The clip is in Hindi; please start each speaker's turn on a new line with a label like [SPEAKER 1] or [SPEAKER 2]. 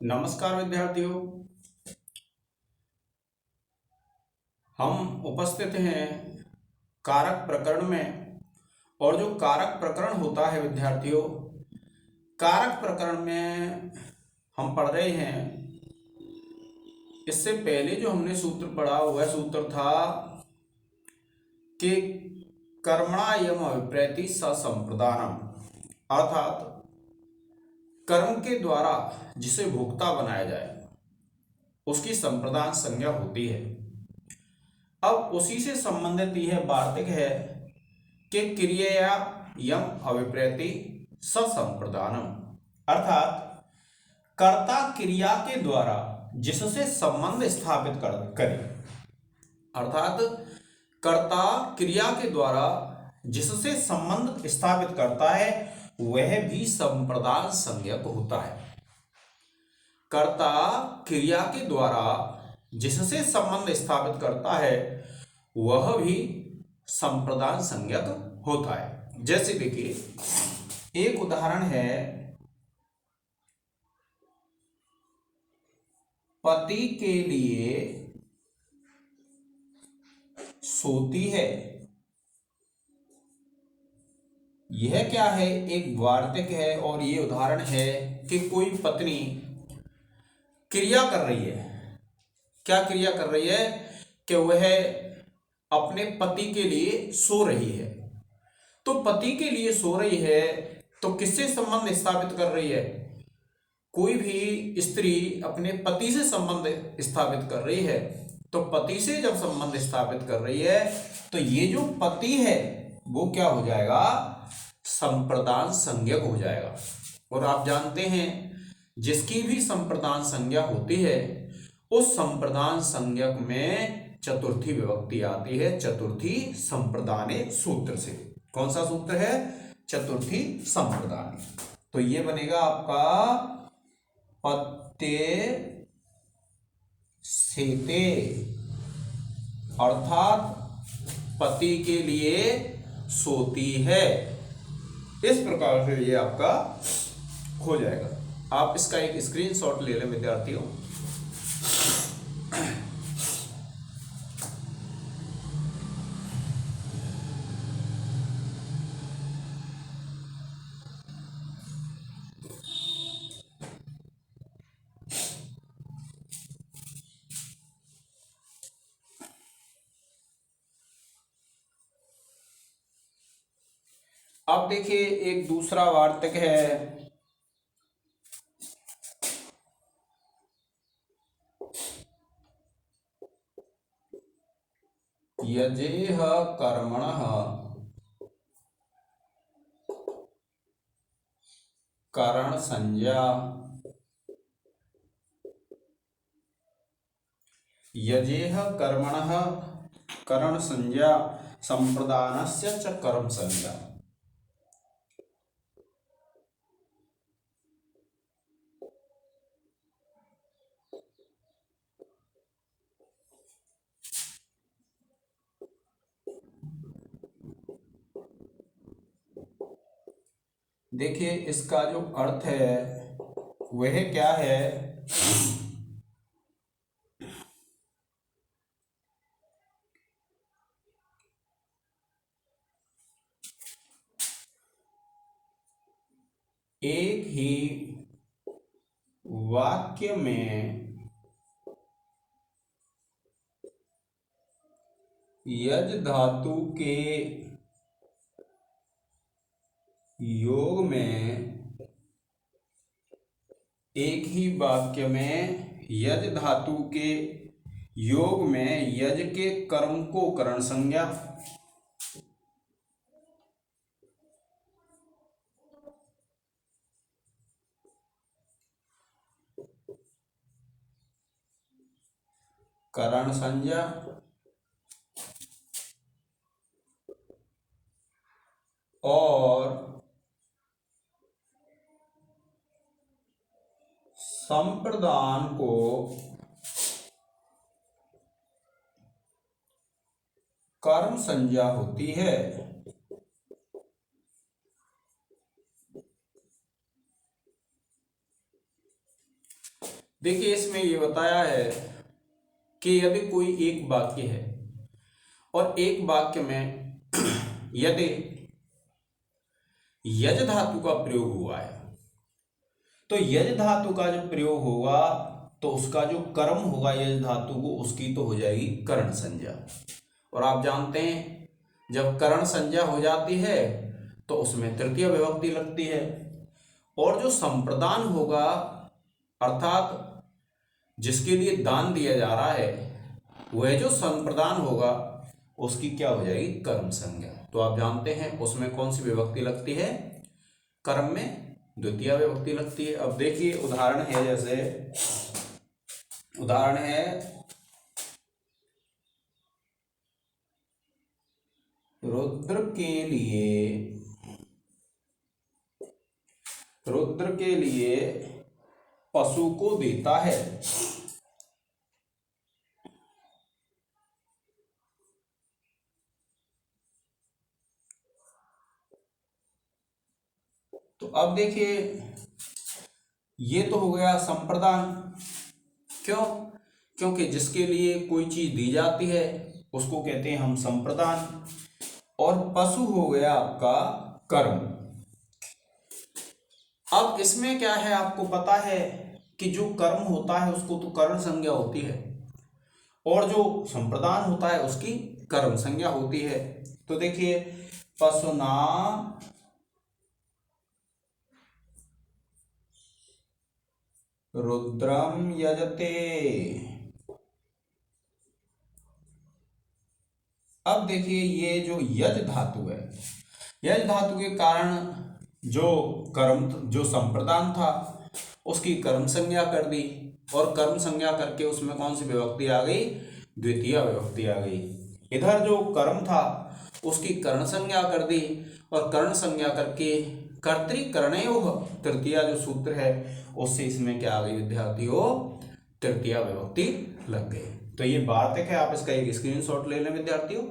[SPEAKER 1] नमस्कार विद्यार्थियों। हम उपस्थित हैं कारक प्रकरण में। और जो कारक प्रकरण होता है विद्यार्थियों, कारक प्रकरण में हम पढ़ रहे हैं। इससे पहले जो हमने सूत्र पढ़ा वह सूत्र था कि कर्मणा यम अभिप्रैति ससंप्रदानम, अर्थात कर्म के द्वारा जिसे भोक्ता बनाया जाए उसकी संप्रदान संज्ञा होती है। अब उसी से संबंधित यह वार्तिक है कि क्रिया यम अभिप्रैति ससंप्रदानम, अर्थात कर्ता क्रिया के द्वारा जिससे संबंध स्थापित करे, अर्थात कर्ता क्रिया के द्वारा जिससे संबंध स्थापित करता है वह भी संप्रदान संज्ञक होता है। कर्ता क्रिया के द्वारा जिससे संबंध स्थापित करता है वह भी संप्रदान संज्ञक होता है। जैसे देखिए, एक उदाहरण है, पति के लिए सोती है। यह क्या है? एक वार्तिक है और ये उदाहरण है कि कोई पत्नी क्रिया कर रही है। क्या क्रिया कर रही है? कि वह अपने पति के लिए सो रही है। तो पति के लिए सो रही है तो किससे संबंध स्थापित कर रही है? कोई भी स्त्री अपने पति से संबंध स्थापित कर रही है। तो पति से जब संबंध स्थापित कर रही है तो ये जो पति है वो क्या हो जाएगा? संप्रदान संज्ञक हो जाएगा। और आप जानते हैं जिसकी भी संप्रदान संज्ञा होती है उस संप्रदान संज्ञक में चतुर्थी विभक्ति आती है, चतुर्थी संप्रदाने सूत्र से। कौन सा सूत्र है? चतुर्थी संप्रदाने। तो ये बनेगा आपका पत्ते सेते, अर्थात पति के लिए सोती है। इस प्रकार से ये आपका हो जाएगा। आप इसका एक स्क्रीनशॉट ले लें विद्यार्थियों। अब देखिए, एक दूसरा वार्तिक है। यजेह कर्मणः करण संज्ञा, यजेह कर्मणः करण संज्ञा संप्रदानस्य च कर्म संज्ञा। देखिए, इसका जो अर्थ है वह क्या है? एक ही वाक्य में यज धातु के योग में, एक ही वाक्य में यज धातु के योग में यज के कर्म को करण संज्ञा, करण संज्ञा और संप्रदान को कर्म संज्ञा होती है। देखिए इसमें ये बताया है कि यदि कोई एक वाक्य है और एक वाक्य में यदि यज धातु का प्रयोग हुआ है तो यज धातु का जब प्रयोग होगा तो उसका जो कर्म होगा यज धातु को उसकी तो हो जाएगी कर्ण संज्ञा। और आप जानते हैं जब कर्ण संज्ञा हो जाती है तो उसमें तृतीय विभक्ति लगती है। और जो संप्रदान होगा अर्थात जिसके लिए दान दिया जा रहा है वह जो संप्रदान होगा उसकी क्या हो जाएगी कर्म संज्ञा। तो आप जानते हैं उसमें कौन सी विभक्ति लगती है, कर्म में द्वितीय विभक्ति लगती है। अब देखिए उदाहरण है, जैसे उदाहरण है रुद्र के लिए पशु को देता है। तो अब देखिए ये तो हो गया संप्रदान। क्यों? क्योंकि जिसके लिए कोई चीज दी जाती है उसको कहते हैं हम संप्रदान। और पशु हो गया आपका कर्म। अब इसमें क्या है, आपको पता है कि जो कर्म होता है उसको तो कर्ण संज्ञा होती है और जो संप्रदान होता है उसकी कर्म संज्ञा होती है। तो देखिए पशुना रुद्रम यजते। अब देखिए ये जो यज धातु है, यज धातु के कारण जो कर्म जो संप्रदान था उसकी कर्म संज्ञा कर दी। और कर्म संज्ञा करके उसमें कौन सी विभक्ति आ गई, द्वितीय विभक्ति आ गई। इधर जो कर्म था उसकी कर्ण संज्ञा कर दी और कर्ण संज्ञा करके कर्तृकर्णयोः तृतीया जो सूत्र है उससे इसमें क्या आ गई विद्यार्थियों, तृतीया विभक्ति लग गई। तो ये वार्तिक है, आप इसका एक स्क्रीनशॉट ले लें विद्यार्थियों।